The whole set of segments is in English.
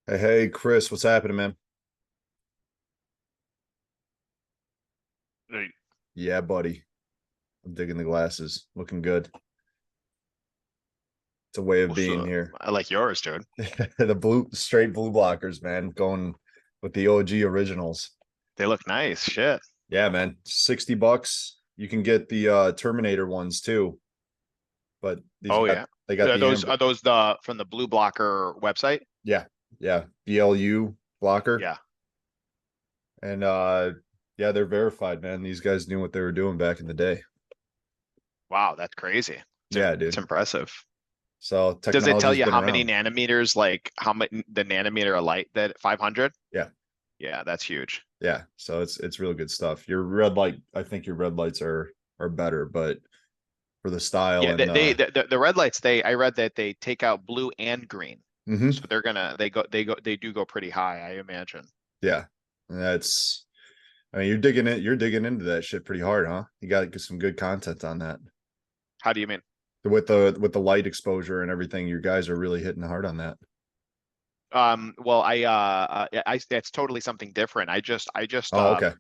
Hey, Chris, what's happening, man? Right. Yeah, buddy. I'm digging the glasses. Looking good. It's a way of Well, being so here. I like yours, dude. Straight blue blockers, man. Going with the OG originals. They look nice. Shit. Yeah, man. $60. You can get the Terminator ones too, but these Oh got yeah. they got Are the those amber. are those the from the Blue Blocker website? Yeah, yeah. BLU blocker. Yeah. And yeah, they're verified, man. These guys knew what they were doing back in the day. Wow, that's crazy. Yeah, It's dude. impressive. So Does it tell technology's you been how many around. nanometers, like how much the nanometer of light that 500? Yeah. Yeah, that's huge. Yeah, so it's really good stuff. Your red light, I think your red lights are better, but for the style Yeah, and the red lights, I read that they take out blue and green. hmm So they do go pretty high, I imagine. yeah, that's I mean you're digging into that shit pretty hard, huh? You got some good content on that How do you mean? with the light exposure and everything. You guys are really hitting hard on that. Well, that's totally something different. Oh, okay,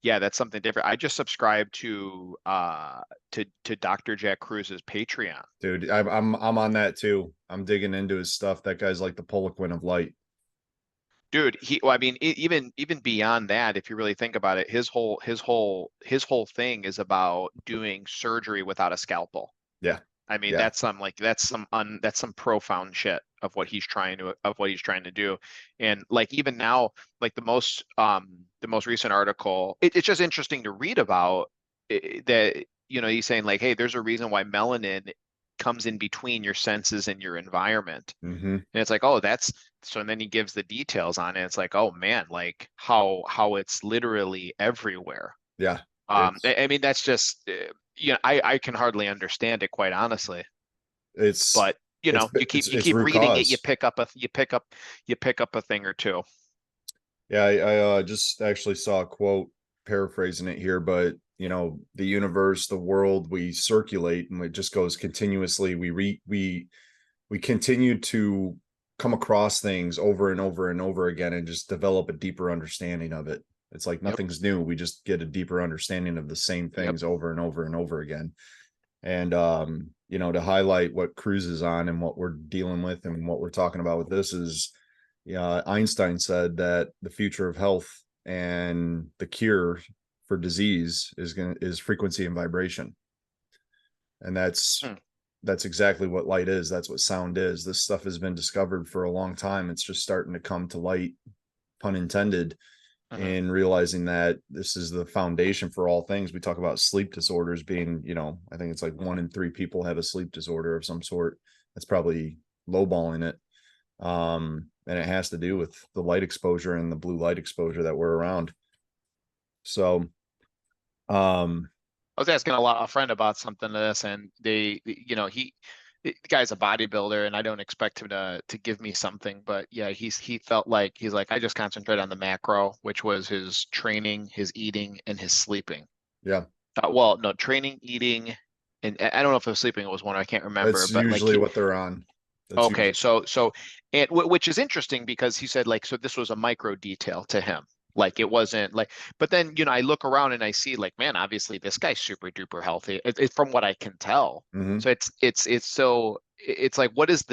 Yeah, that's something different. I just subscribed to Dr. Jack Cruz's Patreon. dude, I'm on that too. I'm digging into his stuff. That guy's like the Poliquin of light. Dude, well, I mean, even beyond that, if you really think about it, his whole thing is about doing surgery without a scalpel. Yeah, I mean, yeah, that's some profound shit of what he's trying to do. And like even now, like the most recent article, it's just interesting to read about that, he's saying like, hey, there's a reason why melanin comes in between your senses and your environment. hmm And it's like, oh, that's so, and then he gives the details on it. It's like, oh man, like how it's literally everywhere. yeah. It's I mean, that's just, I can hardly understand it, quite honestly. it's But you it's keep root reading it, cause. you pick up a thing or two. Yeah, I just actually saw a quote paraphrasing it here, but the universe, the world, we circulate and it just goes continuously. We continue to come across things over and over and over again and just develop a deeper understanding of it. It's like Yep, nothing's new. We just get a deeper understanding of the same yep. things over and over and over again. And to highlight what Cruz is on and what we're dealing with and what we're talking about with this is, yeah, Einstein said that the future of health and the cure for disease is frequency and vibration. And Hmm. that's exactly what light is. That's what sound is. This stuff has been discovered for a long time. It's just starting to come to light, pun intended, Mhm. in realizing that this is the foundation for all things. We talk about sleep disorders being, I think it's like 1 in 3 people have a sleep disorder of some sort. That's probably lowballing it. And it has to do with the light exposure and the blue light exposure that we're around. So, um, I was asking a friend about something to this, and the guy's a bodybuilder, and I don't expect him to give me something, but yeah, he felt like he's like, I just concentrate on the macro, which was his training, his eating, and his sleeping. yeah, Well, no, training, eating, and I don't know if the sleeping was one, I can't remember, that's but like usually what they're on. That's okay, usually, so which is interesting because he said like, so this was a micro detail to him. Like it wasn't like, but then, I look around and I see like, man, obviously this guy's super duper healthy. From what I can tell. mm-hmm. So it's like, what is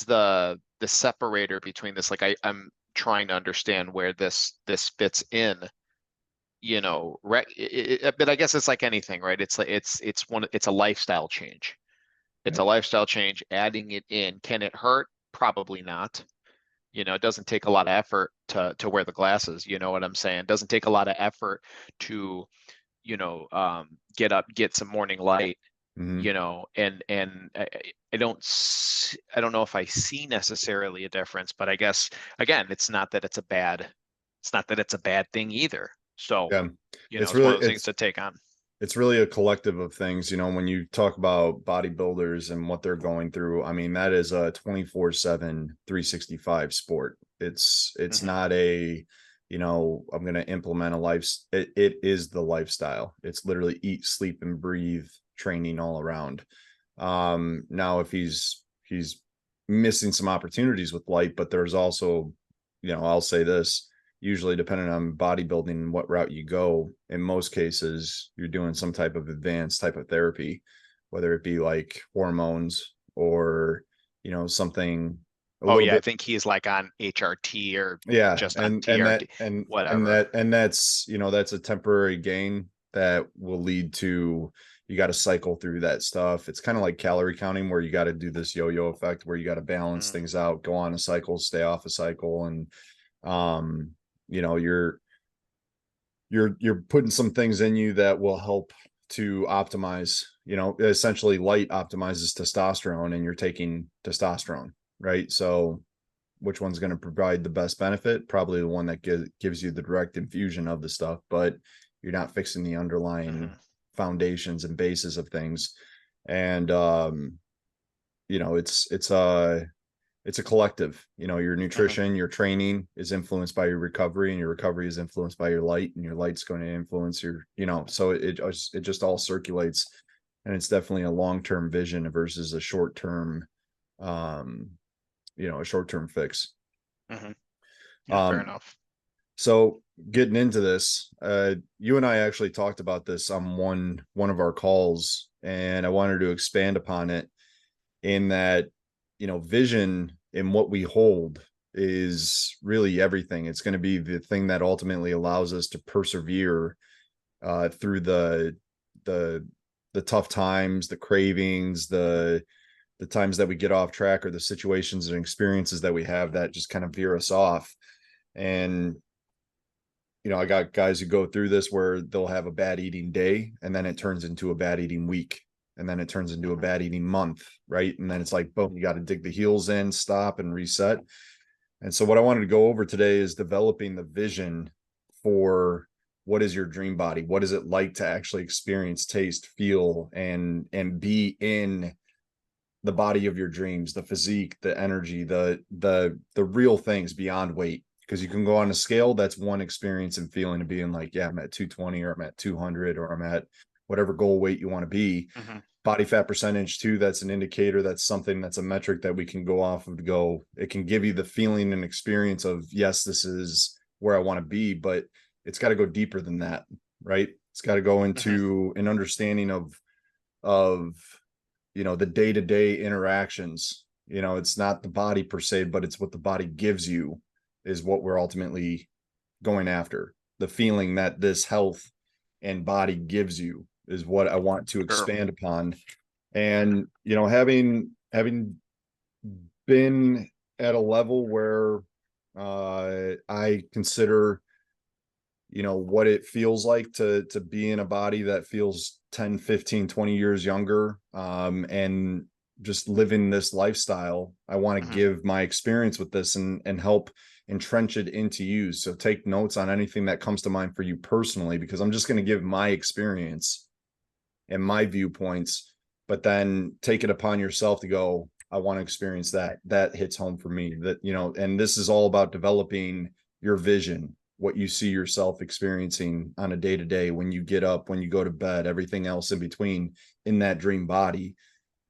the separator between this? Like I'm trying to understand where this fits in, but I guess it's like anything, right? It's like it's a lifestyle change. It's Yeah. a lifestyle change. Adding it in, can it hurt? Probably not. It doesn't take a lot of effort to wear the glasses. You know what I'm saying? It doesn't take a lot of effort to, get up, get some morning light, Mm-hmm. and I don't know if I see necessarily a difference, but I guess again, it's not that it's a bad thing either. So, Yeah. It's it's one really of those things to take on. it's really a collective of things. When you talk about bodybuilders and what they're going through, I mean, that is a 24/7, 365 sport. It's Hmm. not a, I'm going to implement a life. It is the lifestyle. It's literally eat, sleep, and breathe training all around. Now if he's missing some opportunities with light, but there's also, I'll say this, usually depending on bodybuilding and what route you go, in most cases, you're doing some type of advanced type of therapy, whether it be like hormones or, something a Oh little yeah, I bit. think he's like on HRT or Yeah. just on And TRT, whatever. that's a temporary gain that will lead to, you got to cycle through that stuff. It's kind of like calorie counting, where you got to do this yo-yo effect where you got to balance Mm, things out, go on a cycle, stay off a cycle. And um you're putting some things in you that will help to optimize, essentially light optimizes testosterone, and you're taking testosterone, right? So which one's going to provide the best benefit? Probably the one that gives you the direct infusion of the stuff, but you're not fixing the underlying mhm, foundations and bases of things. And you know it's a collective. Your mhm. nutrition, your training is influenced by your recovery, and your recovery is influenced by your light, and your light's going to influence your, so it just all circulates. And it's definitely a long-term vision versus a short-term, um a short-term fix. Mhm. Yeah, fair um enough. so getting into this, you and I actually talked about this on one of our calls, and I wanted to expand upon it, in that, vision in what we hold is really everything. It's going to be the thing that ultimately allows us to persevere through the the tough times, the cravings, the times that we get off track, or the situations and experiences that we have that just kind of veer us off. And I got guys who go through this where they'll have a bad eating day, and then it turns into a bad eating week, and then it turns into a Mhm, bad eating month, right? And then it's like, boom, you got to dig the heels in, stop, and reset. And so what I wanted to go over today is developing the vision for what is your dream body? What is it like to actually experience, taste, feel, and be in the body of your dreams, the physique, the energy, the real things beyond weight. Because you can go on a scale, that's one experience and feeling of being like, yeah, I'm at 220, or I'm at 200, or I'm at whatever goal weight you want to be. mhm. Body fat percentage too, that's an indicator. That's something, that's a metric that we can go off of to go. It can give you the feeling and experience of, yes, this is where I want to be, but it's got to go deeper than that, right? It's got to go Mhm. into an understanding of the day-to-day interactions. It's not the body per se, but it's what the body gives you is what we're ultimately going after. The feeling that this health and body gives you is what I want to Sure. expand upon. And having been at a level where I consider what it feels like to be in a body that feels 10, 15, 20 years younger, and just living this lifestyle. I want to Mhm. give my experience with this and help entrench it into you. So take notes on anything that comes to mind for you personally, because I'm just going to give my experience and my viewpoints, but then take it upon yourself to go, I want to experience that hits home for me. That, and this is all about developing your vision, what you see yourself experiencing on a day to day, when you get up, when you go to bed, everything else in between, in that dream body.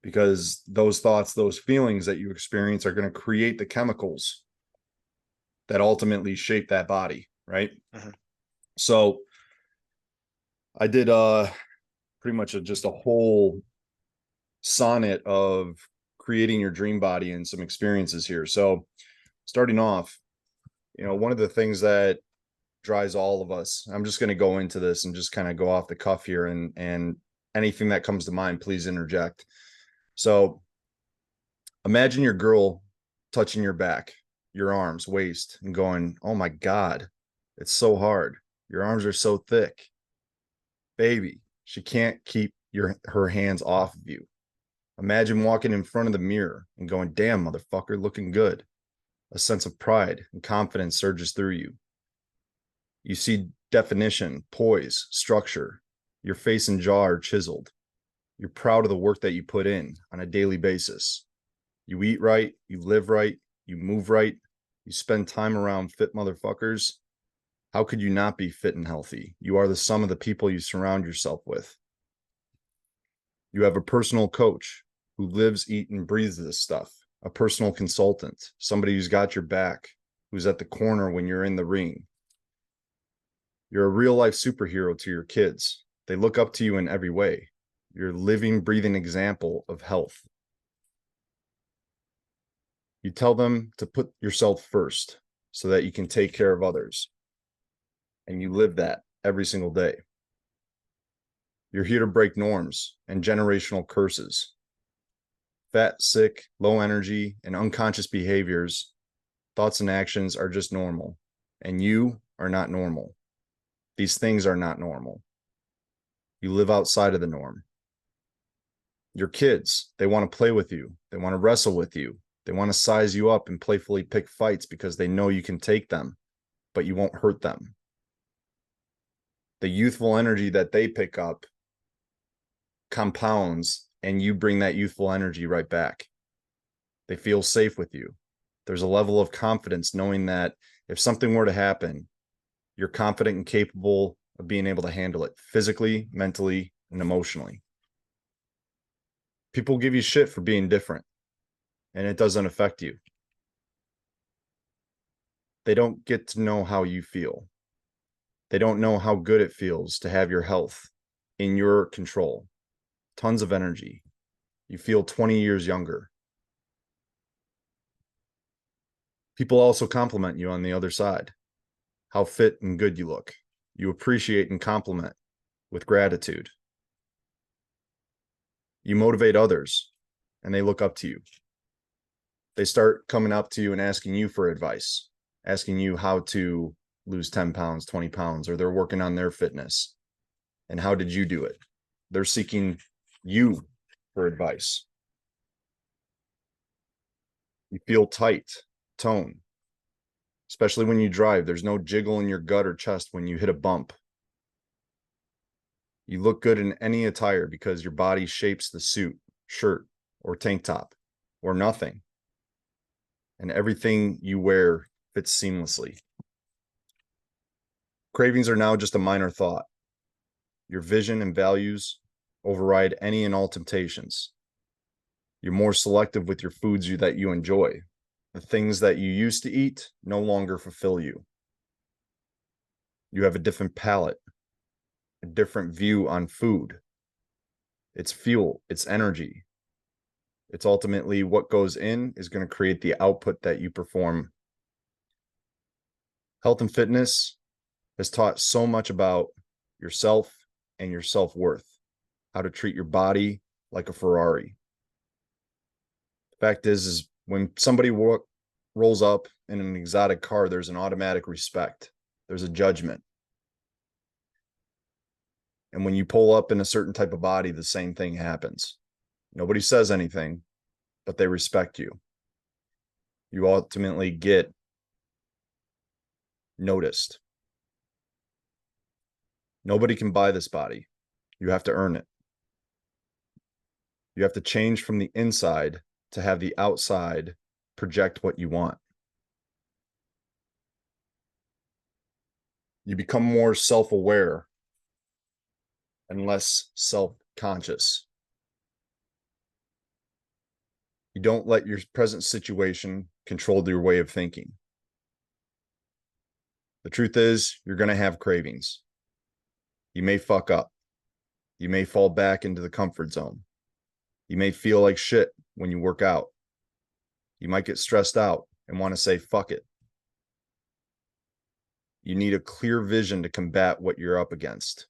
Because those thoughts, those feelings that you experience are going to create the chemicals that ultimately shape that body, right? Mhm. So I did pretty much just a whole sonnet of creating your dream body and some experiences here. So starting off, one of the things that drives all of us, I'm just going to go into this and just kind of go off the cuff here, and anything that comes to mind, please interject. So imagine your girl touching your back, your arms, waist, and going, oh my God, it's so hard. Your arms are so thick. Baby, she can't keep her hands off of you. Imagine walking in front of the mirror and going, damn, motherfucker, looking good. A sense of pride and confidence surges through you. You see definition, poise, structure. Your face and jaw are chiseled. You're proud of the work that you put in on a daily basis. You eat right, you live right, you move right, you spend time around fit motherfuckers. How could you not be fit and healthy? You are the sum of the people you surround yourself with. You have a personal coach who lives, eats, and breathes this stuff. a personal consultant, somebody who's got your back, who's at the corner when you're in the ring. You're a real life superhero to your kids. They look up to you in every way. You're a living, breathing example of health. You tell them to put yourself first so that you can take care of others. And you live that every single day. You're here to break norms and generational curses. Fat, sick, low energy, and unconscious behaviors, thoughts and actions are just normal. And you are not normal. These things are not normal. You live outside of the norm. Your kids, they want to play with you. They want to wrestle with you. They want to size you up and playfully pick fights because they know you can take them, but you won't hurt them. The youthful energy that they pick up compounds, and you bring that youthful energy right back. They feel safe with you. There's a level of confidence knowing that if something were to happen, you're confident and capable of being able to handle it physically, mentally, and emotionally. People give you shit for being different, and it doesn't affect you. They don't get to know how you feel. They don't know how good it feels to have your health in your control. Tons of energy. You feel 20 years younger. People also compliment you on the other side. How fit and good you look. You appreciate and compliment with gratitude. You motivate others, and they look up to you. They start coming up to you and asking you for advice, asking you how to lose 10 pounds, 20 pounds, or they're working on their fitness. And how did you do it? They're seeking you for advice. You feel tight, tone, especially when you drive. There's no jiggle in your gut or chest when you hit a bump. You look good in any attire because your body shapes the suit, shirt, or tank top, or nothing. And everything you wear fits seamlessly. Cravings are now just a minor thought. Your vision and values override any and all temptations. You're more selective with your foods that you enjoy. The things that you used to eat no longer fulfill you. You have a different palate, a different view on food. It's fuel, it's energy. It's ultimately what goes in is going to create the output that you perform. Health and fitness has taught so much about yourself and your self-worth, how to treat your body like a Ferrari. The fact is when somebody rolls up in an exotic car, there's an automatic respect. There's a judgment. And when you pull up in a certain type of body, the same thing happens. Nobody says anything, but they respect you. You ultimately get noticed. Nobody can buy this body. You have to earn it. You have to change from the inside to have the outside project what you want. You become more self-aware and less self-conscious. You don't let your present situation control your way of thinking. The truth is, you're going to have cravings. You may fuck up. You may fall back into the comfort zone. You may feel like shit when you work out. You might get stressed out and want to say, fuck it. You need a clear vision to combat what you're up against.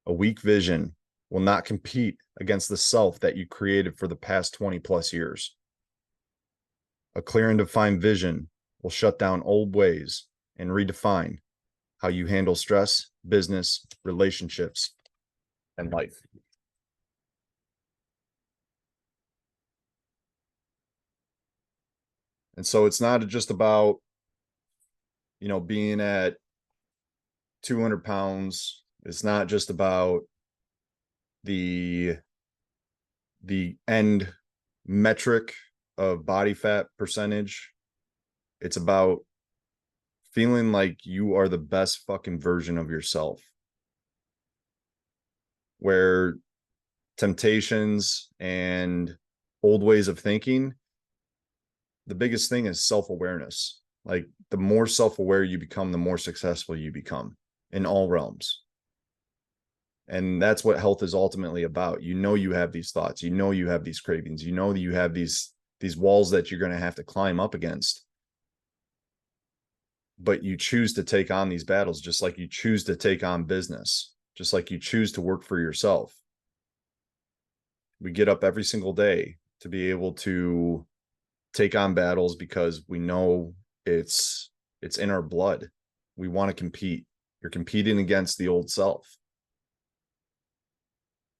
A weak vision will not compete against the self that you created for the past 20 plus years. A clear and defined vision will shut down old ways and redefine how you handle stress, business, relationships, and life. And so it's not just about, being at 200 pounds. It's not just about the end metric of body fat percentage. It's about feeling like you are the best fucking version of yourself, where temptations and old ways of thinking the biggest thing is self-awareness. Like the more self-aware you become, the more successful you become in all realms. And that's what health is ultimately about. You know, you have these thoughts, you know, you have these cravings, you know, that you have these walls that you're going to have to climb up against. But you choose to take on these battles, just like you choose to take on business, just like you choose to work for yourself. We get up every single day to be able to take on battles because we know it's in our blood. We want to compete. You're competing against the old self.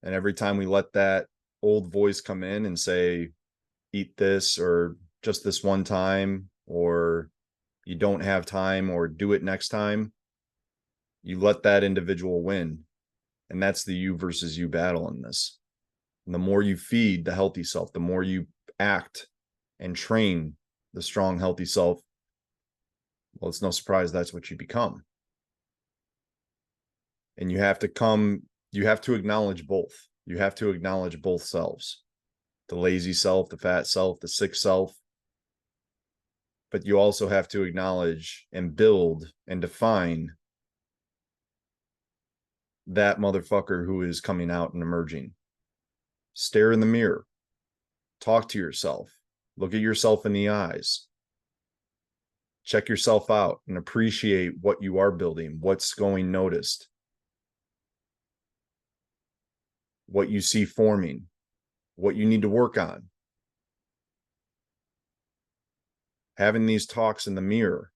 And every time we let that old voice come in and say, eat this, or just this one time, or you don't have time, or do it next time, you let that individual win. And that's the you versus you battle in this. And the more you feed the healthy self, the more you act and train the strong, healthy self, well, it's no surprise that's what you become. And you have to acknowledge both. You have to acknowledge both selves, the lazy self, the fat self, the sick self. But you also have to acknowledge and build and define that motherfucker who is coming out and emerging. Stare in the mirror, talk to yourself, look at yourself in the eyes, check yourself out and appreciate what you are building, what's going noticed, what you see forming, what you need to work on. Having these talks in the mirror,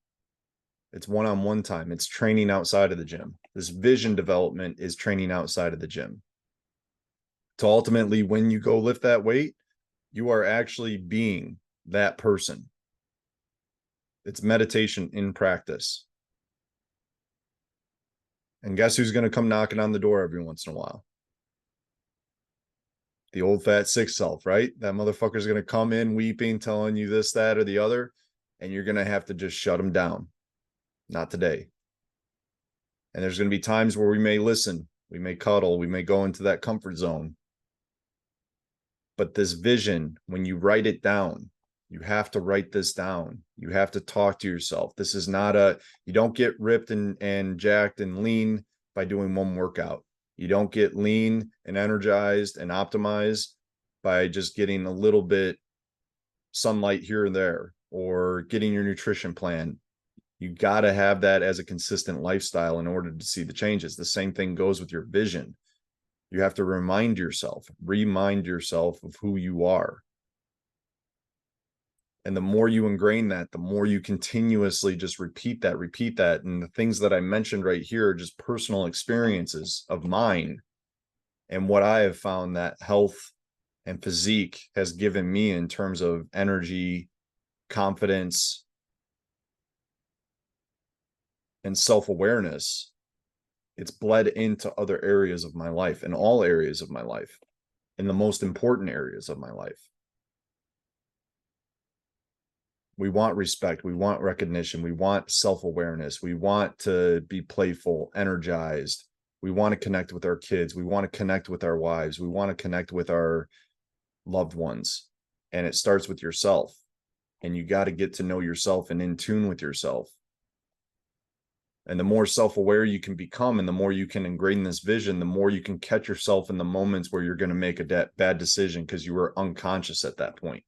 it's one-on-one time. It's training outside of the gym. This vision development is training outside of the gym. To ultimately, when you go lift that weight, you are actually being that person. It's meditation in practice. And guess who's going to come knocking on the door every once in a while? The old fat sick self, right? That motherfucker's going to come in weeping, telling you this, that, or the other, and you're going to have to just shut him down. Not today. And there's going to be times where we may listen, we may cuddle, we may go into that comfort zone. But this vision, when you write it down, you have to write this down. You have to talk to yourself. This is not you don't get ripped and jacked and lean by doing one workout. You don't get lean and energized and optimized by just getting a little bit sunlight here and there or getting your nutrition plan. You got to have that as a consistent lifestyle in order to see the changes. The same thing goes with your vision. You have to remind yourself of who you are. And the more you ingrain that, the more you continuously just repeat that. And the things that I mentioned right here are just personal experiences of mine and what I have found that health and physique has given me in terms of energy, confidence, and self-awareness. It's bled into other areas of my life, in all areas of my life, in the most important areas of my life. We want respect. We want recognition. We want self-awareness. We want to be playful, energized. We want to connect with our kids. We want to connect with our wives. We want to connect with our loved ones. And it starts with yourself. And you got to get to know yourself and in tune with yourself. And the more self-aware you can become and the more you can ingrain this vision, the more you can catch yourself in the moments where you're going to make a bad decision because you were unconscious at that point.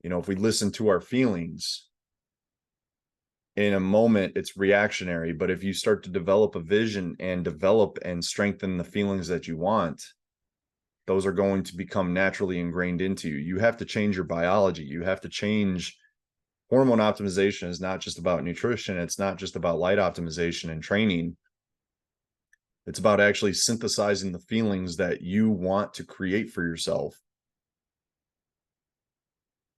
You know, if we listen to our feelings, in a moment, it's reactionary. But if you start to develop a vision and develop and strengthen the feelings that you want, those are going to become naturally ingrained into you. You have to change your biology. You have to change. Hormone optimization is not just about nutrition. It's not just about light optimization and training. It's about actually synthesizing the feelings that you want to create for yourself.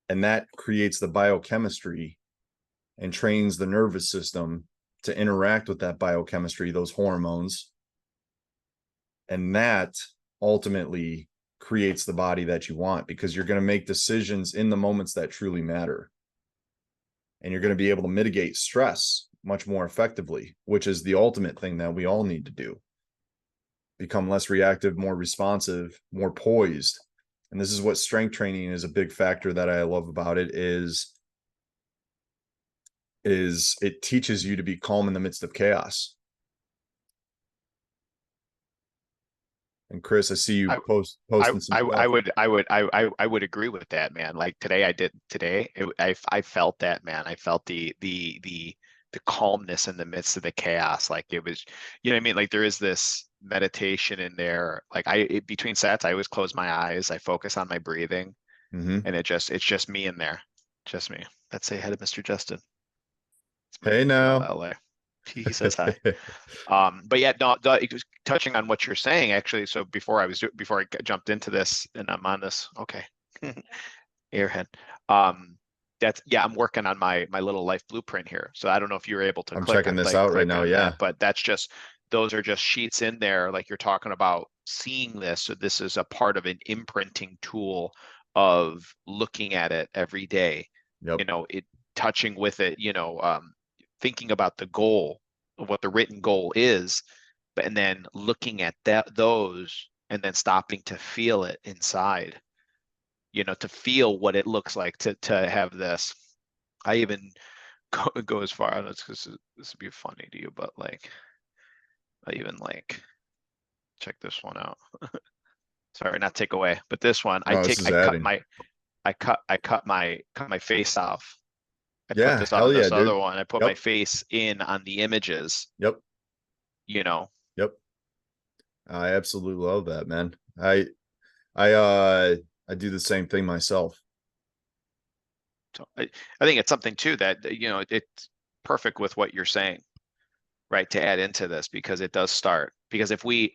And that creates the biochemistry and trains the nervous system to interact with that biochemistry, those hormones. And that ultimately creates the body that you want, because you're going to make decisions in the moments that truly matter. And you're going to be able to mitigate stress much more effectively, which is the ultimate thing that we all need to do. Become less reactive, more responsive, more poised. and this is what strength training is a big factor that I love about it is it teaches you to be calm in the midst of chaos. And Chris, I see you posting some stuff. I would agree with that, man. Like I felt that, man. I felt the calmness in the midst of the chaos. Like it was, you know what I mean? Like there is this meditation in there. Like between sets, I always close my eyes. I focus on my breathing, Mm-hmm. and it's just me in there. Just me. Let's say hi to Mr. Justin. It's Hey my now. LA. He says hi. But yeah, no, touching on what you're saying, actually. So before I jumped into this, and I'm on this, okay, airhead. That's yeah, I'm working on my little life blueprint here. So I don't know if you were able to I'm checking this out right click now. on Yeah. that, but that's just those are just sheets in there, like you're talking about seeing this. So this is a part of an imprinting tool of looking at it every day. Yep. You know, it touching with it. Thinking about the goal of what the written goal is, but and then looking at those and then stopping to feel it inside, to feel what it looks like to have this. I even go as far as this would be funny to you, but like I even like check this one out. Sorry, not take away, but this one No, this is I cut adding. my cut my face off. I put Yeah. this on Hell yeah, this other dude. one. I put my Yep. face in on the images, Yep. you know. Yep. I absolutely love that, man. I I do the same thing myself. So I think it's something too that it's perfect with what you're saying, right? To add into this because it does start because if we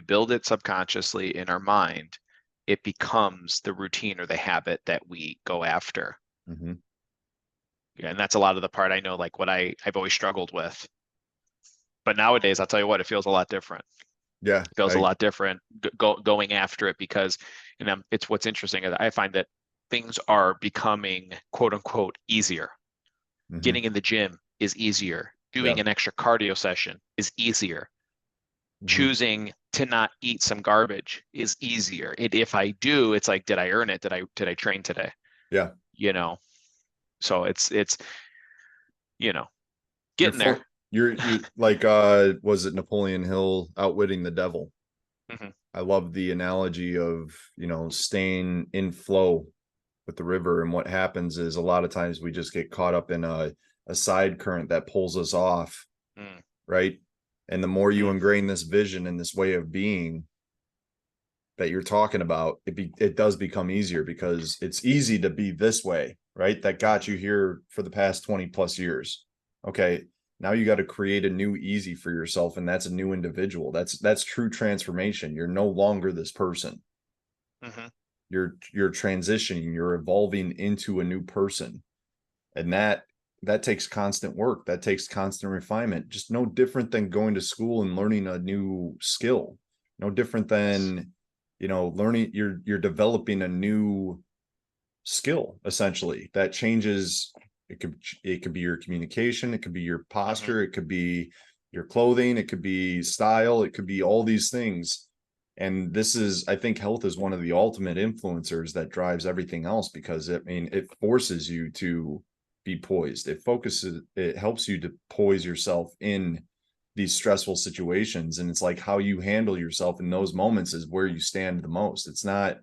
build it subconsciously in our mind, it becomes the routine or the habit that we go after. Mm-hmm. Yeah, and that's a lot of the part I know, like what I've always struggled with. But nowadays, I'll tell you what, it feels a lot different. Yeah. It feels a lot different going after it because, it's what's interesting is I find that things are becoming quote unquote easier. Mm-hmm. Getting in the gym is easier. Yeah. Doing an extra cardio session is easier. Mm-hmm. Choosing to not eat some garbage is easier. If I do, it's like, did I earn it? Did I train today? Yeah. You know, so it's You're getting there. for you like was it Napoleon Hill outwitting the devil? Mhm. I love the analogy of, staying in flow with the river. And what happens is a lot of times we just get caught up in a side current that pulls us off, Mm, right? And the more you mm, ingrain this vision and this way of being that you're talking about, it does become easier because it's easy to be this way, right? That got mhm. you here for the past 20 plus years. Okay. Now you got to create a new easy for yourself, and that's a new individual. That's true transformation. You're no longer this person. Mhm. You're transitioning, you're evolving into a new person. And that takes constant work. That takes constant refinement. Just no different than going to school and learning a new skill. No different Yes. than, learning you're developing a new skill essentially that changes. It could be your communication, it could be your Mhm. posture, it could be your clothing, it could be style, it could be all these things. And this is, I think health is one of the ultimate influencers that drives everything else, because it forces you to be poised. It helps you to poise yourself in these stressful situations. And it's like how you handle yourself in those moments is where you stand the most. It's not,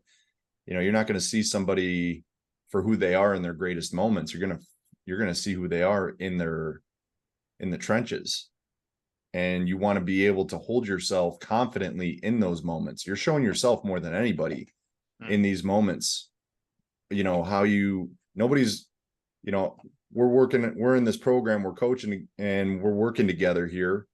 you're not going to see somebody for who they are in their greatest moments. You're going to see who they are in the trenches. And you want to be able to hold yourself confidently in those moments. You're showing yourself more than anybody Mm. in these moments. How nobody's, you know, we're in this program, we're coaching and we're working together here,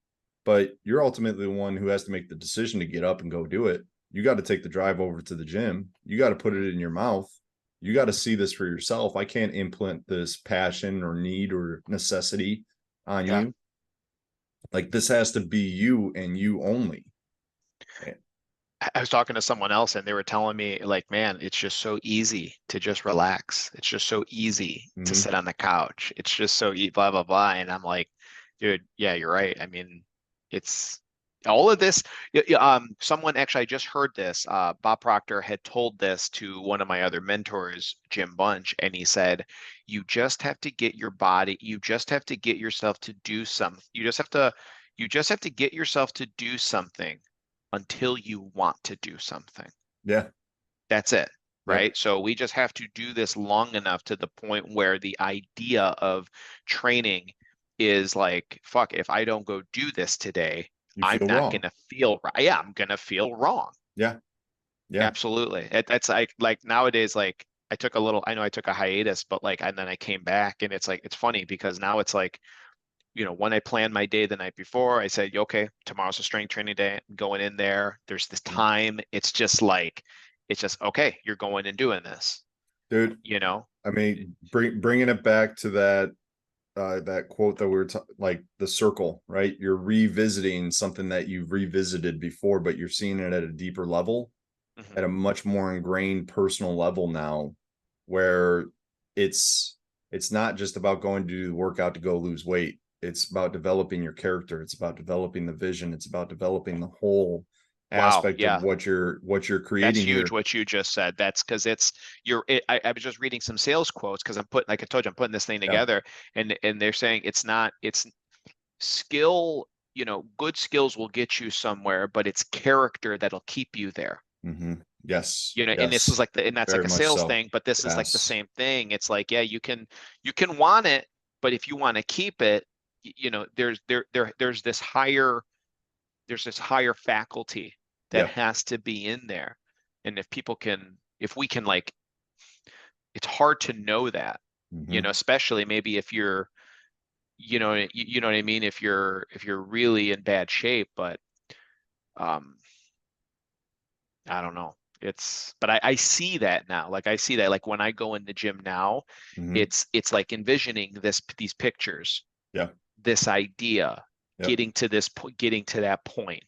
but you're ultimately the one who has to make the decision to get up and go do it. You got to take the drive over to the gym. You got to put Mm. it in your mouth. You got to see this for yourself. I can't implant this passion or need or necessity on Yeah. you. Like, this has to be you and you only. I was talking to someone else and they were telling me like, man, it's just so easy to just relax. It's just so easy to Mm-hmm. sit on the couch. It's just so blah blah blah. And I'm like, dude, yeah, you're right. I mean, it's all of this, someone actually, I just heard this. Bob Proctor had told this to one of my other mentors, Jim Bunch, and he said, "You just have to get your body. You just have to get yourself to do something. You just have to get yourself to do something until you want to do something. Yeah. That's it." Yep. Right. So we just have to do this long enough to the point where the idea of training is like, fuck, if I don't go do this today, You I'm feel not wrong. gonna feel right. Yeah, I'm gonna feel wrong. Yeah. Yeah. Absolutely. That's like nowadays, like I know I took a hiatus, but like, and then I came back and it's like, it's funny because now it's like, when I planned my day the night before, I said, okay, tomorrow's a strength training day. I'm going in there. There's this time. It's just like, it's just, okay, you're going and doing this, Dude, you know? I mean, bringing it back to that quote that we were like the circle, right? You're revisiting something that you've revisited before, but you're seeing it at a deeper level, Mhm. at a much more ingrained personal level now, where it's not just about going to do the workout to go lose weight. It's about developing your character. It's about developing the vision. It's about developing the whole Wow. aspect of Yeah. what you're That's creating huge here. what you just said. That's because I was just reading some sales quotes because like I told you, I'm putting this thing Yeah. together and they're saying it's skill, good skills will get you somewhere, but it's character that'll keep you there. Mm-hmm. Yes. And this is Yes. like and that's like Very a much sales so. thing, but this is like the Yes. same thing. It's like, yeah, you can want it, but if you want to keep it, there's this higher faculty that Yeah. has to be in there. And if we can like, it's hard to know that, Mm-hmm. especially maybe if you're, you know what I mean? If you're really in bad shape, but um, I don't know. But I see that now. Like I see that like when I go in the gym now, Mm-hmm. it's like envisioning these pictures, Yeah. this idea, Yep. getting to that point,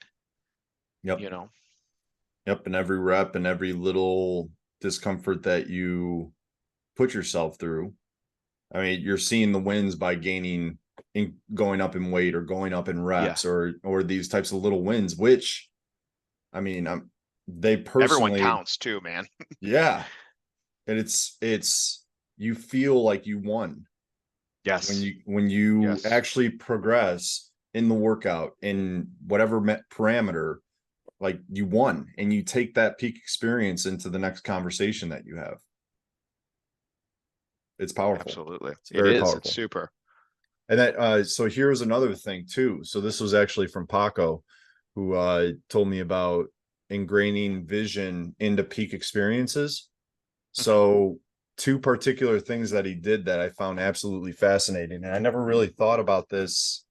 Yep. you know? Yep. And every rep and every little discomfort that you put yourself through. I mean, you're seeing the wins by going up in weight or going up in Yeah. reps or these types of little wins, which I mean, they Everyone personally, counts too, man. yeah. And it's you feel like you won when Yes. you Yes. actually progress in the workout in whatever parameter, like you won and you take that peak experience into the next conversation that you have. It's powerful. Absolutely. It's It very is. It's powerful. super. And that so here's another thing too. So this was actually from Paco, who told me about ingraining vision into peak experiences. Mhm. So two particular things that he did that I found absolutely fascinating. And I never really thought about this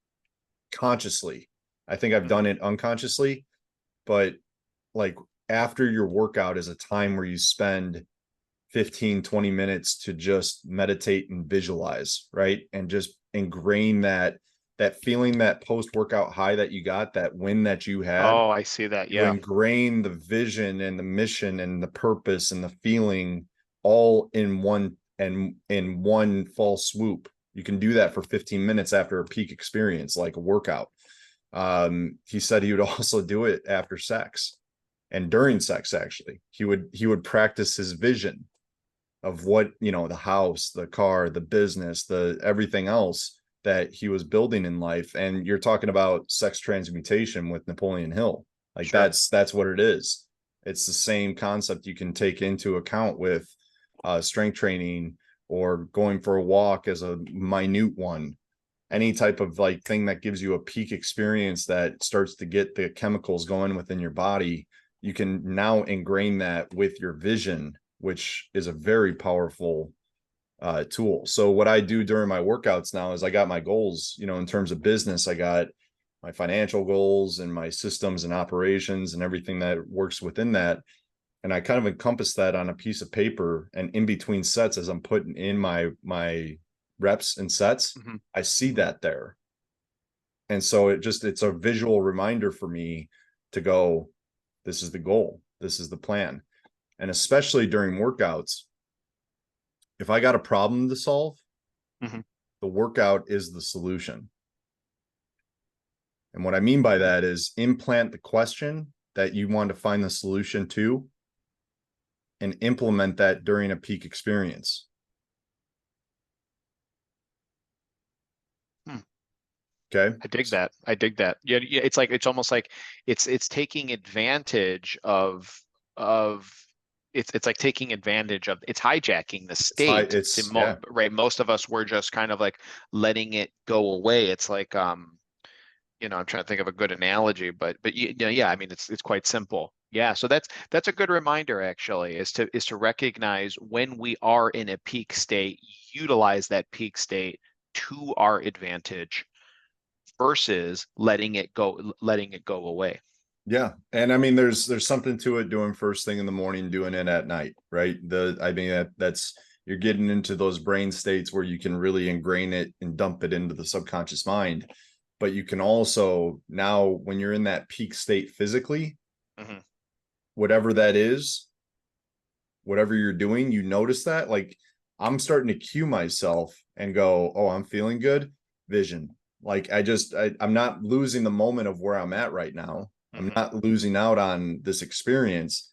consciously. I think I've Mhm. done it unconsciously, but like after your workout is a time where you spend 15-20 minutes to just meditate and visualize, right? And just ingrain that feeling, that post-workout high that you got, that win that you had. Oh, I see that. You Yeah. ingrain the vision and the mission and the purpose and the feeling all in one fall swoop. You can do that for 15 minutes after a peak experience, like a workout. He said he would also do it after sex and during sex. Actually, he would practice his vision of what, the house, the car, the business, the everything else that he was building in life. And you're talking about sex transmutation with Napoleon Hill. Like Sure. that's what it is. It's the same concept you can take into account with strength training or going for a walk as a minute one. Any Mhm. type of like thing that gives you a peak experience that starts to get the chemicals going within your body, you can now ingrain that with your vision, which is a very powerful tool. So what I do during my workouts now is I got my goals, in terms of business. I got my financial goals and my systems and operations and everything that works within that. And I kind of encompass that on a piece of paper, and in between sets, as I'm putting in my reps and sets, Mhm. I see that there. And so it's a visual reminder for me to go, this is the goal, this is the plan. And especially during workouts, if I got a problem to solve, Mhm. the workout is the solution. And what I mean by that is implant the question that you want to find the solution to and implement that during a peak experience. Hmm. Okay. I dig that. I dig that. Yeah, yeah, it's like it's almost like it's taking advantage of it's like taking advantage of it's hijacking the It's high. state. See, It's yeah. right, most of us were just kind of like letting it go away. It's like I'm trying to think of a good analogy, but yeah, I mean it's quite simple. Yeah, so that's a good reminder actually, is to recognize when we are in a peak state, utilize that peak state to our advantage versus letting it go away. Yeah. And I mean, there's something to it doing first thing in the morning, doing it at night, right? I mean, that's, you're getting into those brain states where you can really ingrain it and dump it into the subconscious mind. But you can also now, when you're in that peak state physically, Hmm. whatever that is, whatever you're doing, you notice that. Like, I'm starting to cue myself and go, oh, I'm feeling good. Vision. Like, I'm not losing the moment of where I'm at right now. I'm Hmm. not losing out on this experience.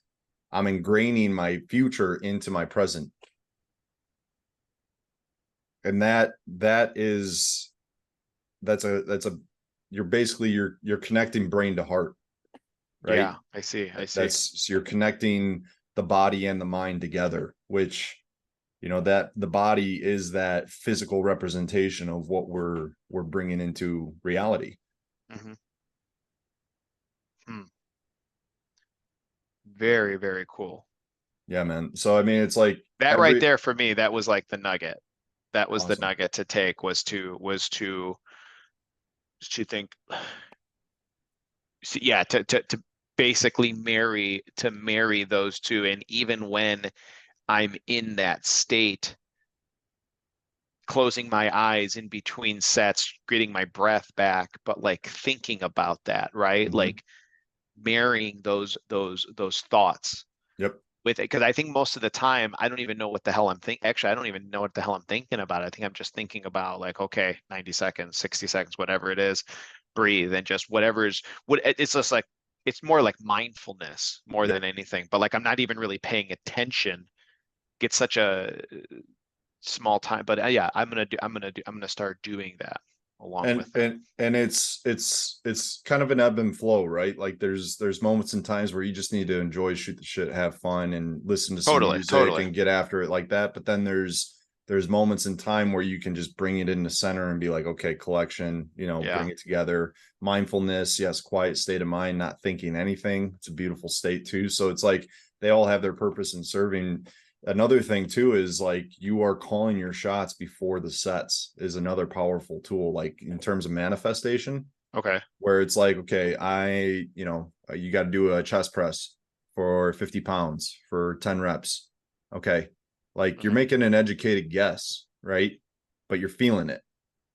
I'm ingraining my future into my present. And that's a you're connecting brain to heart, right? Yeah, I see. I see. That's, you're connecting the body and the mind together, which, that the body is that physical representation of what we're bringing into reality. Hmm. Hmm. Very, very cool. Yeah, man. So I mean, it's like That right every there for me, that was like the nugget. That was the awesome. nugget to take was to think, yeah, to basically marry those two. And even when I'm in that state, closing my eyes in between sets, getting my breath back, but like thinking about that, right? Mhm. Like marrying those thoughts Yep. with it. Because I think most of the time I don't even know what the hell I'm thinking. Actually, I don't even know what the hell I'm thinking about. I think I'm just thinking about like, okay, 90 seconds, 60 seconds, whatever it is, breathe and just whatever's what it's just like it's more like mindfulness more Yep. than anything. But like I'm not even really paying attention. Get such a small time. But yeah, I'm gonna start doing that along and with it. and and it's kind of an ebb and flow, right? Like there's moments and times where you just need to enjoy, shoot the shit, have fun, and listen to some Totally, music totally. and get after it like that. But then there's moments in time where you can just bring it in the center and be like, okay, collection, Yeah. bring it together. Mindfulness, yes, quiet state of mind, not thinking anything. It's a beautiful state too. So it's like they all have their purpose in serving. Another thing too is like you are calling your shots before the sets is another powerful tool, like in terms of manifestation, Okay. where it's like, okay, you got to do a chest press for 50 pounds for 10 reps. Okay. Like you're Hmm. making an educated guess, right? But you're feeling it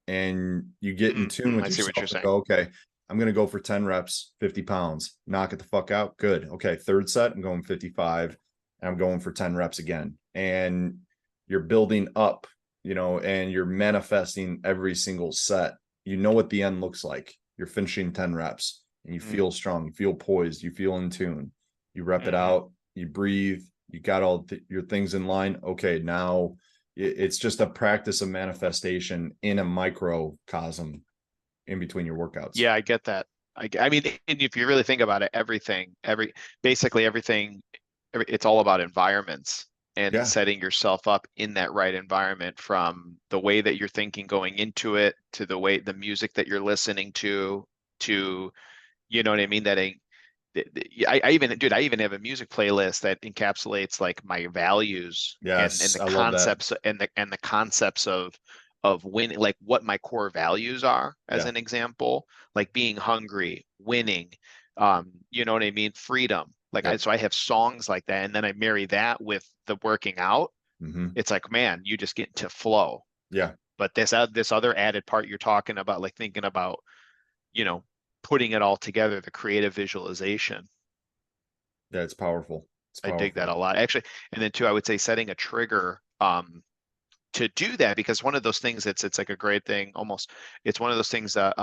and you get in tune Hmm. with I see what you're yourself and saying. go, okay, I'm going to go for 10 reps, 50 pounds, knock it the fuck out. Good. Okay. Third set, I'm going 55 and I'm going for 10 reps again. And you're building up, and you're manifesting every single set. You know what the end looks like. You're finishing 10 reps and you Mm. feel strong, you feel poised, you feel in tune. You rep it Hmm. out, you breathe, you got all your things in line. Okay. Now it's just a practice of manifestation in a microcosm in between your workouts. Yeah, I get that. I mean, and if you really think about it, basically everything, it's all about environments and Yeah. setting yourself up in that right environment from the way that you're thinking going into it to the music that you're listening to, you know what I mean? I even, dude, I even have a music playlist that encapsulates like my values and Yes. the I love that. concepts and the concepts of winning, like what my core values are, as Yeah. an example, like being hungry, winning, you know what I mean? Freedom. Yep. So I have songs like that, and then I marry that with the working out. Mm-hmm. It's like, man, you just get into flow. Yeah. But this other added part you're talking about, like thinking about, you know, putting it all together, the creative visualization. Yeah. It's powerful. It's I dig that powerful. a lot. Actually, and then too, I would say setting a trigger to do that, because one of those things it's like a great thing almost. It's one of those things that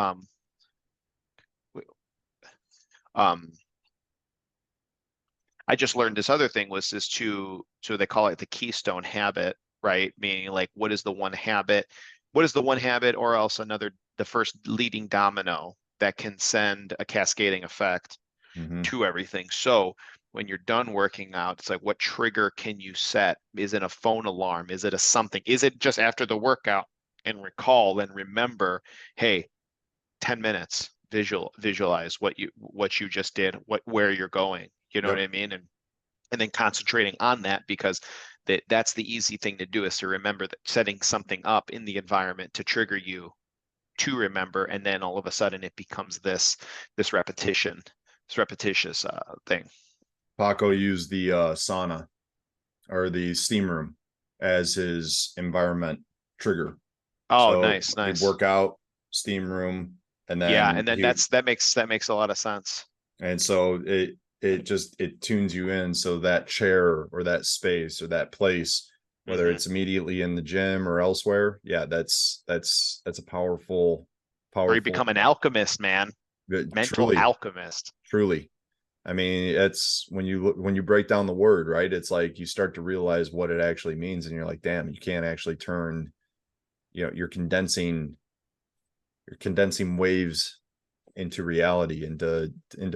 Um, I just learned this other thing was this so they call it the keystone habit, right? Meaning like, what is the one habit? What is the one habit or else the first leading domino that can send a cascading effect Mhm. to everything. So when you're done working out, it's like, what trigger can you set? Is it a phone alarm? Is it a something? Is it just after the workout and recall and remember, hey, 10 minutes, visualize what you just did, where you're going. You know what Yep. I mean? And then concentrating on that because that's the easy thing to do is to remember that setting something up in the environment to trigger you to remember, and then all of a sudden it becomes this repetition, this repetitious thing. Paco used the sauna or the steam room as his environment trigger. Oh, So nice, he'd nice. work out, steam room, and Yeah, then and then he that makes a lot of sense. and so it tunes you in, so that chair or that space or that place, whether Hmm. it's immediately in the gym or elsewhere, yeah, that's a powerful Or you powerful become an alchemist, man. Mental truly alchemist. truly. I mean, it's when you break down the word, right? It's like you start to realize what it actually means, and you're like, damn, you can't actually turn, you're condensing waves into reality, into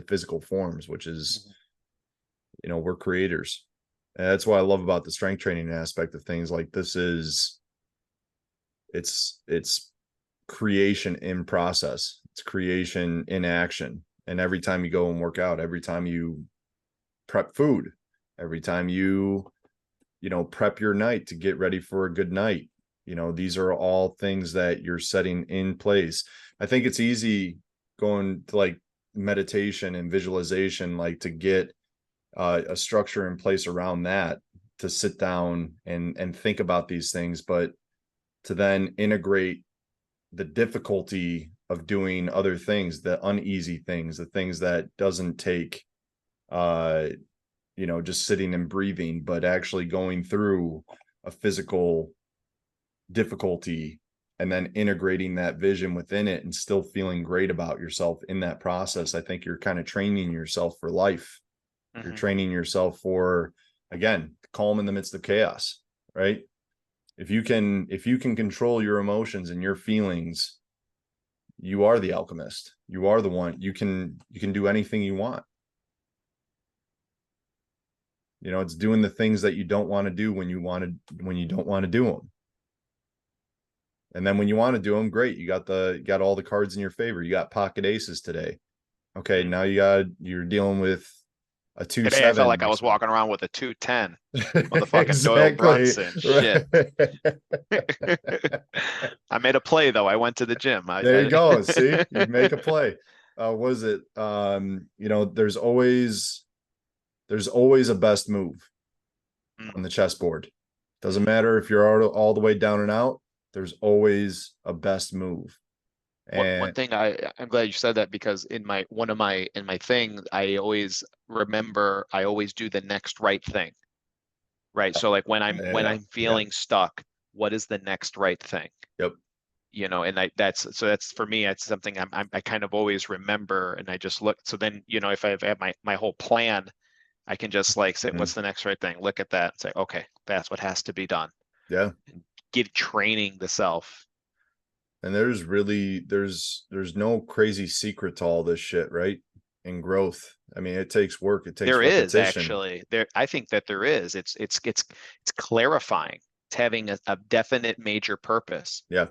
physical forms, which is, Mhm. we're creators. And that's what I love about the strength training aspect of things. Like this is it's creation in process. It's creation in action. And every time you go and work out, every time you prep food, every time prep your night to get ready for a good night, these are all things that you're setting in place. I think it's easy going to like meditation and visualization, like to get a structure in place around that, to sit down and think about these things, but to then integrate the difficulty of doing other things, the uneasy things, the things that doesn't take uh just sitting and breathing, but actually going through a physical difficulty and then integrating that vision within it and still feeling great about yourself in that process. I think you're kind of training yourself for life. You're Hmm. training yourself for, again, calm in the midst of chaos, right? If you can control your emotions and your feelings, you are the alchemist. You are the one. You can do anything you want. It's doing the things that you don't want to do when you don't want to do them. And then when you want to do them, great. You got all the cards in your favor. You got pocket aces today. Okay, now you're dealing with a two Today I felt seven like I next was week. walking around with a 210, motherfucking Doyle Exactly. Brunson shit. Right. I made a play though. I went to the gym. There you go. See, you make a play. Was it there's always a best move Mm. on the chessboard. Doesn't Mhm. matter if you're all the way down and out, there's always a best move. One And thing I'm glad you said that because in my thing I always remember I always do the next right thing, right? So like when yeah, I'm yeah, feeling stuck, what is the next right thing? yep. And that's for me, it's something I kind of always remember, and I just look. So then, if I have my whole plan, I can just like say, Mhm. what's the next right thing? Look at that and say, okay, that's what has to be done. Yeah. And get training the self. And there's no crazy secret to all this shit, right? And growth. I mean, it takes work, it takes There is repetition. actually there. I think that there is. It's clarifying. It's having a definite major purpose, Yeah.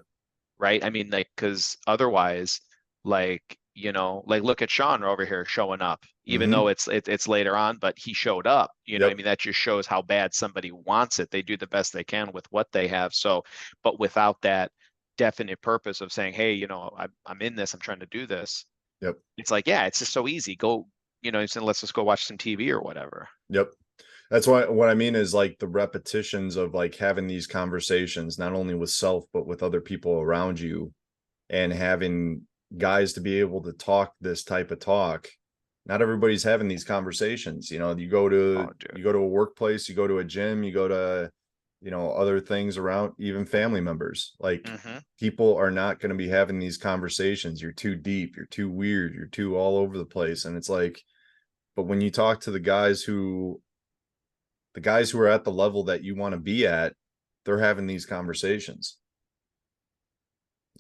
right? I mean, like, because otherwise, like look at Sean over here showing up, even though Hmm. it's later on, but he showed up. I Yep. mean, that just shows how bad somebody wants it. They do the best they can with what they have. So, but without that definite purpose of saying, hey, I'm in this, I'm trying to do this. Yep. It's like, yeah, it's just so easy. Go, saying, let's just go watch some TV or whatever. Yep. That's why what I mean is like the repetitions of like having these conversations, not only with self, but with other people around you, and having guys to be able to talk this type of talk. Not everybody's having these conversations. You Oh, go to dude. a workplace, you go to a gym, you go to other things around, even family members. Like, Hmm. people are not going to be having these conversations. You're too deep, you're too weird, you're too all over the place. And it's like, but when you talk to the guys who are at the level that you want to be at, they're having these conversations.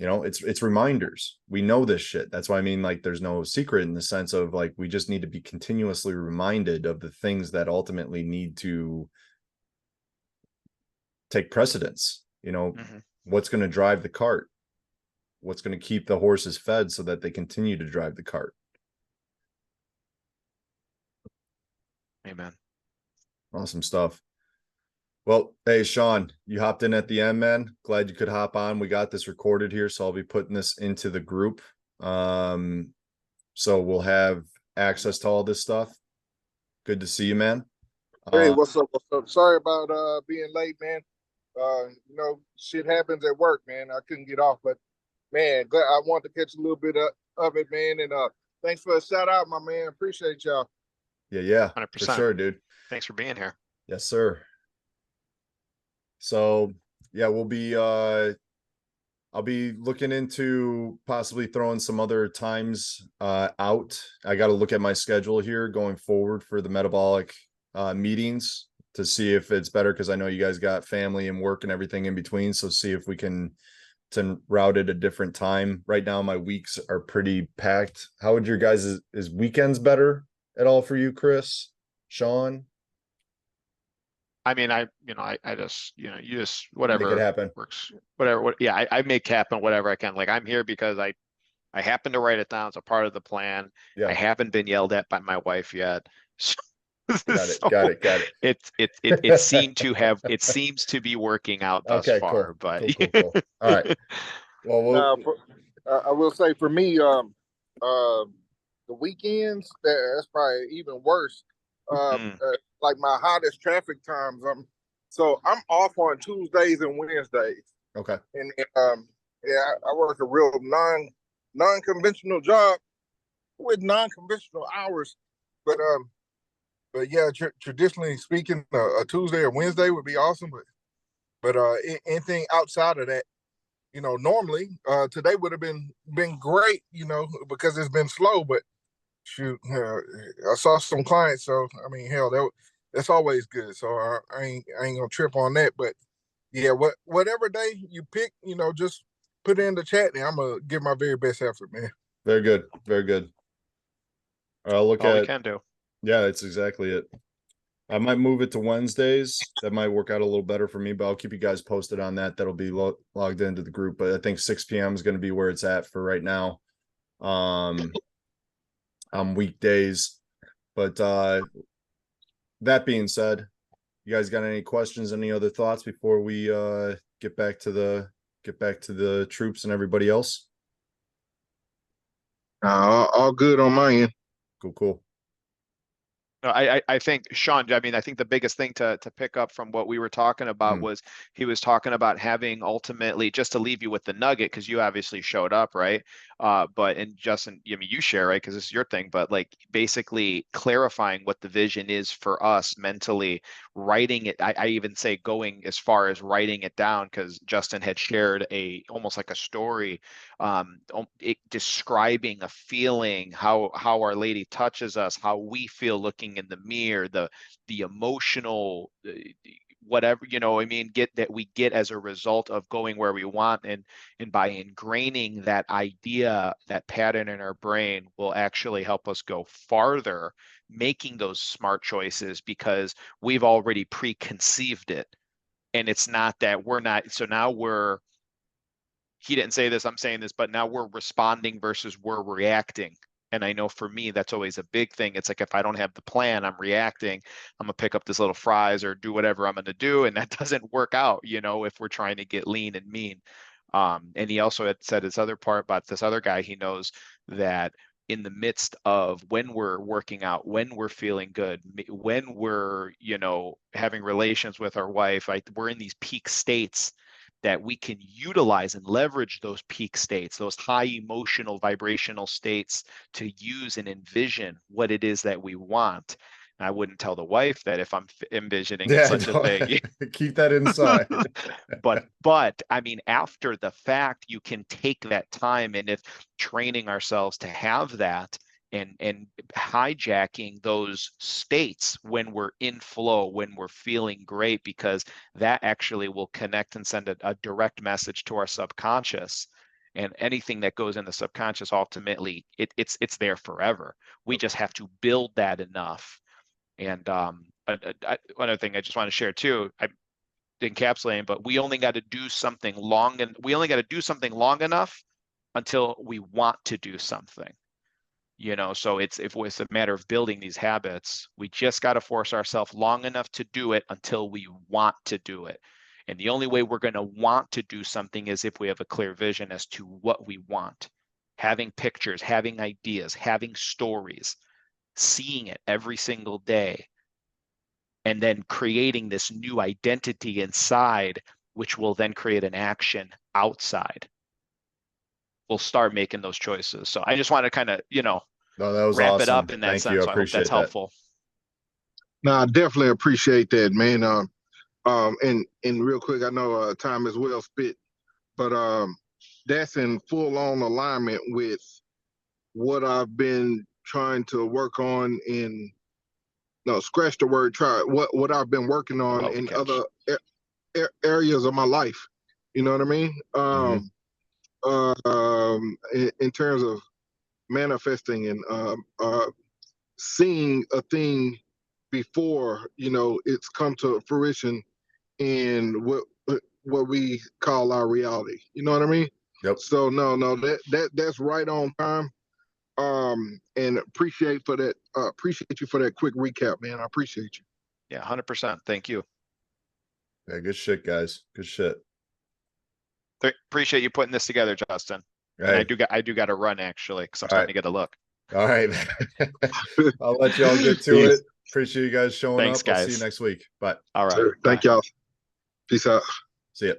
It's reminders. We know this shit. That's why I mean, like, there's no secret in the sense of, like, we just need to be continuously reminded of the things that ultimately need to take precedence. Hmm. What's going to drive the cart? What's going to keep the horses fed so that they continue to drive the cart? Amen. Awesome stuff. Well, hey, Sean, you hopped in at the end, man. Glad you could hop on. We got this recorded here, so I'll be putting this into the group. So we'll have access to all this stuff. Good to see you, man. Hey, Uh, what's up? What's up? Sorry about being late, man. Shit happens at work, man. I couldn't get off, but man, glad I want to catch a little bit of it, man. And thanks for a shout out, my man. Appreciate y'all. yeah, for 100%. sure, dude. Thanks for being here. Yes, sir. So yeah, I'll be looking into possibly throwing some other times out. I got to look at my schedule here going forward for the metabolic meetings to see if it's better, because I know you guys got family and work and everything in between. So see if we can to route it a different time. Right now, my weeks are pretty packed. How would your guys is weekends better at all for you, Chris, Sean? I mean, I just, you just, Make it whatever happen. works, whatever, yeah, I make happen whatever I can. Like, I'm here because I happen to write it down. It's a part of the plan. I Yeah, haven't been yelled at by my wife yet. got it, got So it, got it seems to be working out thus Okay, far, cool, but cool, cool, cool. All right. Well, Now, I will say for me, the weekends that's probably even worse. Mm, Like my hottest traffic times. So I'm off on Tuesdays and Wednesdays, okay. and yeah, I work a real non-conventional job with non-conventional hours, but yeah, traditionally speaking, a Tuesday or Wednesday would be awesome. But anything outside of that, normally today would have been great, because it's been slow. But shoot, I saw some clients, so I mean, hell, that's always good. So I ain't gonna trip on that. But yeah, whatever day you pick, just put it in the chat, and I'm gonna give my very best effort, man. Very good, very good. I'll look all we at, can do. yeah, that's exactly it. I might move it to Wednesdays. That might work out a little better for me, but I'll keep you guys posted on that. That'll be logged into the group. But I think 6 p.m. is going to be where it's at for right now. Um, on weekdays. But that being said, you guys got any questions, any other thoughts before we get back to the troops and everybody else? All good on my end. Cool, cool. No, I think Sean, I mean, I think the biggest thing to pick up from what we were talking about Mm. was he was talking about having ultimately, just to leave you with the nugget, because you obviously showed up, right? But and Justin, I mean, you share, right? Because this is your thing, but like basically clarifying what the vision is for us mentally, writing it. I even say going as far as writing it down, because Justin had shared a almost like a story, describing a feeling, how Our Lady touches us, how we feel looking in the mirror, the emotional whatever, I mean, get that we get as a result of going where we want, and by ingraining that idea, that pattern in our brain will actually help us go farther, making those smart choices because we've already preconceived it. And it's not that we're not, so now he didn't say this, I'm saying this, but now we're responding versus we're reacting. And I know for me, that's always a big thing. It's like if I don't have the plan, I'm reacting. I'm gonna pick up this little fries or do whatever I'm gonna do, and that doesn't work out, if we're trying to get lean and mean. And he also had said his other part about this other guy. He knows that in the midst of when we're working out, when we're feeling good, when we're, having relations with our wife, we're in these peak states that we can utilize and leverage those peak states, those high emotional vibrational states to use and envision what it is that we want. I wouldn't tell the wife that if I'm envisioning Yeah, such a thing. keep that inside. But I mean, after the fact, you can take that time, and if training ourselves to have that and hijacking those states when we're in flow, when we're feeling great, because that actually will connect and send a direct message to our subconscious. And anything that goes in the subconscious, ultimately, it's there forever. We just have to build that enough. And another thing I just want to share too, I'm encapsulating, but we only got to do something long, and we only got to do something long enough until we want to do something. You know, so it's a matter of building these habits. We just got to force ourselves long enough to do it until we want to do it. And the only way we're going to want to do something is if we have a clear vision as to what we want. Having pictures, having ideas, having stories, seeing it every single day, and then creating this new identity inside, which will then create an action outside. We'll start making those choices. So I just want to kind of, No, that was wrap awesome. it up in that Thank sense. you. I So I hope appreciate that's that. helpful. No, I definitely appreciate that, man. And real quick, I know time is well spent, but that's in full on alignment with what I've been trying to work on in, no, scratch the word try, what I've been working on Well, in catch. other areas of my life. You know what I mean? In terms of manifesting and seeing a thing before, you know, it's come to fruition in what we call our reality. You know what I mean? Yep. So no, that's right on time. And appreciate you for that quick recap, man. I appreciate you. Yeah, 100%. Thank you. Yeah, good shit, guys. Good shit. Appreciate you putting this together, Justin. And Hey, I do got to run actually, because I'm all starting right. to get a look. All right. I'll let y'all get to Peace. it. Appreciate you guys showing Thanks, up. I'll see you guys. next week. Bye. All right. Thank Bye. y'all. Peace out. See ya.